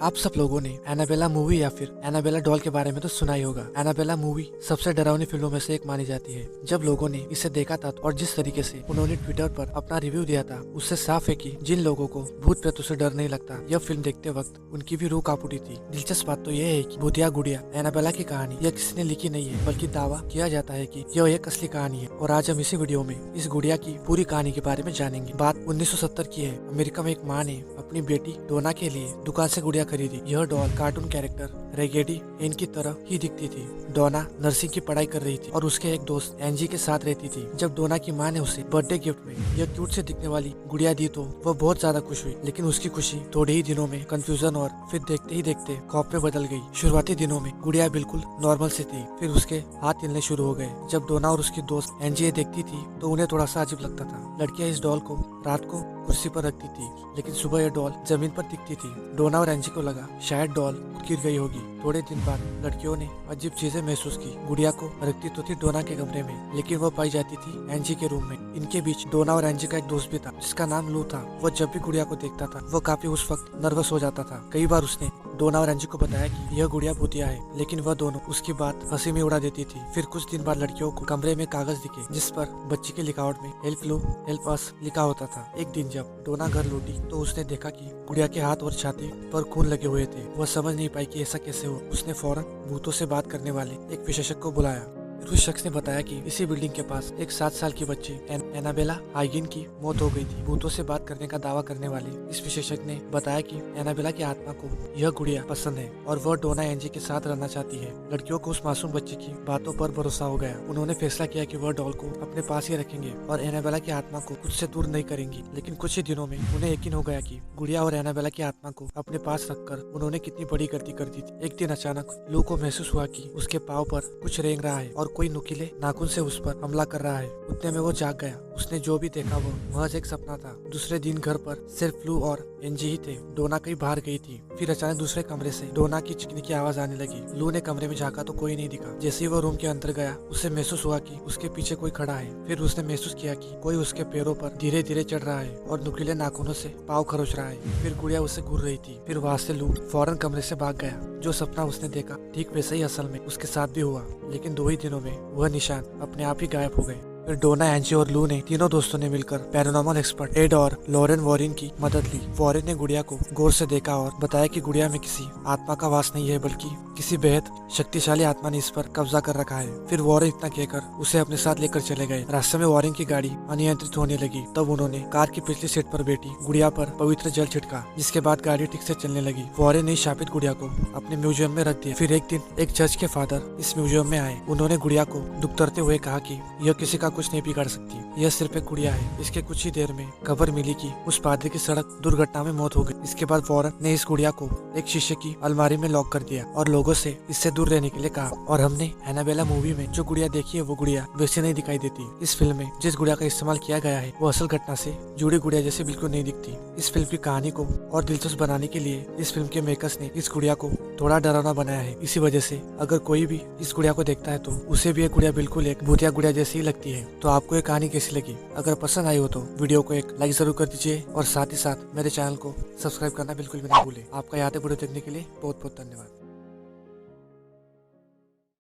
आप सब लोगों ने एनाबेला मूवी या फिर एनाबेला डॉल के बारे में तो सुना ही होगा। एनाबेला मूवी सबसे डरावनी फिल्मों में से एक मानी जाती है। जब लोगों ने इसे देखा था और जिस तरीके से उन्होंने ट्विटर पर अपना रिव्यू दिया था, उससे साफ है कि जिन लोगों को भूत प्रेतों से डर नहीं लगता, यह फिल्म देखते वक्त उनकी भी रूह कांप उठी थी। दिलचस्प बात तो यह है कि भूतिया गुड़िया एनाबेला की कहानी यह किसी ने लिखी नहीं है, बल्कि दावा किया जाता है कि यह एक असली कहानी है। और आज हम इसी वीडियो में इस गुड़िया की पूरी कहानी के बारे में जानेंगे। बात 1970 की है। अमेरिका में एक माँ ने अपनी बेटी डोना के लिए दुकान से गुड़िया खरीदी। यह डॉल कार्टून कैरेक्टर रेगेडी एन की तरह ही दिखती थी। डोना नर्सिंग की पढ़ाई कर रही थी और उसके एक दोस्त एनजी के साथ रहती थी। जब डोना की माँ ने उसे बर्थडे गिफ्ट में यह क्यूट से दिखने वाली गुड़िया दी तो वह बहुत ज्यादा खुश हुई। लेकिन उसकी खुशी थोड़े ही दिनों में कंफ्यूजन और फिर देखते ही देखते खौफ में बदल गई। शुरुआती दिनों में गुड़िया बिल्कुल नॉर्मल सी थी, फिर उसके हाथ हिलने शुरू हो गए। जब डोना और उसकी दोस्त एनजी ये देखती थी तो उन्हें थोड़ा सा अजीब लगता था। लड़कियां इस डॉल को रात को कुर्सी पर रखती थी, लेकिन सुबह यह डॉल जमीन पर दिखती थी। डोना और एनजी को लगा शायद डॉल गिर गई होगी। थोड़े दिन बाद लड़कियों ने अजीब चीजें महसूस की। गुड़िया को रखती तो थी डोना के कमरे में, लेकिन वह पाई जाती थी एनजी के रूम में। इनके बीच डोना और एनजी का एक दोस्त भी था जिसका नाम लू था। वह जब भी गुड़िया को देखता था वह काफी उस वक्त नर्वस हो जाता था। कई बार उसने डोना और एनजी को बताया कि यह गुड़िया भूतिया है, लेकिन वह दोनों उसकी बात हंसी में उड़ा देती थी। फिर कुछ दिन बाद लड़कियों को कमरे में कागज दिखे जिस पर बच्ची की लिखावट में हेल्प लू हेल्प अस लिखा होता था। एक दिन जब डोना घर लौटी तो उसने देखा कि गुड़िया के हाथ और छाती पर खून लगे हुए थे। वह समझ नहीं पाई कि ऐसा कैसे हुआ। उसने फौरन भूतों से बात करने वाले एक विशेषज्ञ को बुलाया। उस शख्स ने बताया कि इसी बिल्डिंग के पास एक 7 साल की बच्ची एनाबेला हाइगिन की मौत हो गई थी। भूतों से बात करने का दावा करने वाले इस विशेषज्ञ ने बताया कि एनाबेला की आत्मा को यह गुड़िया पसंद है और वह डोना एनजी के साथ रहना चाहती है। लड़कियों को उस मासूम बच्ची की बातों पर भरोसा हो गया। उन्होंने फैसला किया कि वह डॉल को अपने पास ही रखेंगे और एनाबेला की आत्मा को खुद से दूर नहीं करेंगी। लेकिन कुछ ही दिनों में उन्हें यकीन हो गया कि गुड़िया और एनाबेला की आत्मा को अपने पास रखकर उन्होंने कितनी बड़ी गलती कर दी थी। एक दिन अचानक लू को महसूस हुआ कि उसके पाँव पर कुछ रेंग रहा है और कोई नुकीले नाखून से उस पर हमला कर रहा है। उतने में वो जाग गया। उसने जो भी देखा वो महज एक सपना था। दूसरे दिन घर पर सिर्फ लू और एनजी ही थे। डोना कहीं बाहर गई थी। फिर अचानक दूसरे कमरे से डोना की चिकनी की आवाज आने लगी। लू ने कमरे में झांका तो कोई नहीं दिखा। जैसे ही वो रूम के अंदर गया उसे महसूस हुआ कि उसके पीछे कोई खड़ा है। फिर उसने महसूस किया कि कोई उसके पैरों पर धीरे धीरे चढ़ रहा है और नुकीले नाखूनों से पाँव खरोच रहा है। फिर गुड़िया उसे घूर रही थी। फिर वहाँ से लू फौरन कमरे से भाग गया। जो सपना उसने देखा ठीक वैसे ही असल में उसके साथ भी हुआ, लेकिन 2 ही दिनों में वह निशान अपने आप ही गायब हो गए। फिर डोना, एनजी और लू ने तीनों दोस्तों ने मिलकर पैरानॉर्मल एक्सपर्ट एड और लॉरेन वॉरेन की मदद ली। वॉरेन ने गुड़िया को गौर से देखा और बताया कि गुड़िया में किसी आत्मा का वास नहीं है, बल्कि किसी बेहद शक्तिशाली आत्मा ने इस पर कब्जा कर रखा है। फिर वॉरेन इतना कहकर उसे अपने साथ लेकर चले गए। रास्ते में वॉरेन की गाड़ी अनियंत्रित होने लगी। तब उन्होंने कार की पिछली सीट पर बैठी गुड़िया पर पवित्र जल छिड़का, जिसके बाद गाड़ी ठीक से चलने लगी। वॉरेन ने शापित गुड़िया को अपने म्यूजियम में रख दिया। फिर एक दिन एक चर्च के फादर इस म्यूजियम में आए। उन्होंने गुड़िया को दुखतरते हुए कहा कि यह किसी का कुछ नहीं बिगाड़ सकती, यह सिर्फ एक गुड़िया है। इसके कुछ ही देर में खबर मिली कि उस पादरी की सड़क दुर्घटना में मौत हो गई। इसके बाद वॉरेन ने इस गुड़िया को एक शीशे की अलमारी में लॉक कर दिया और लोगों से इससे दूर रहने के लिए कहा। और हमने एनाबेला मूवी में जो गुड़िया देखी है वो गुड़िया वैसे नहीं दिखाई देती। इस फिल्म में जिस गुड़िया का इस्तेमाल किया गया है वो असल घटना से जुड़ी गुड़िया जैसे बिल्कुल नहीं दिखती। इस फिल्म की कहानी को और दिलचस्प बनाने के लिए इस फिल्म के मेकर्स ने इस गुड़िया को थोड़ा डरावना बनाया है। इसी वजह से अगर कोई भी इस गुड़िया को देखता है तो उसे भी ये गुड़िया बिल्कुल एक भूतिया गुड़िया जैसी ही लगती है। तो आपको ये कहानी कैसी लगी? अगर पसंद आई हो तो वीडियो को एक लाइक जरूर कर दीजिए और साथ ही साथ मेरे चैनल को सब्सक्राइब करना बिल्कुल भी ना भूलें। आपका यहाँ तक वीडियो देखने के लिए बहुत बहुत धन्यवाद।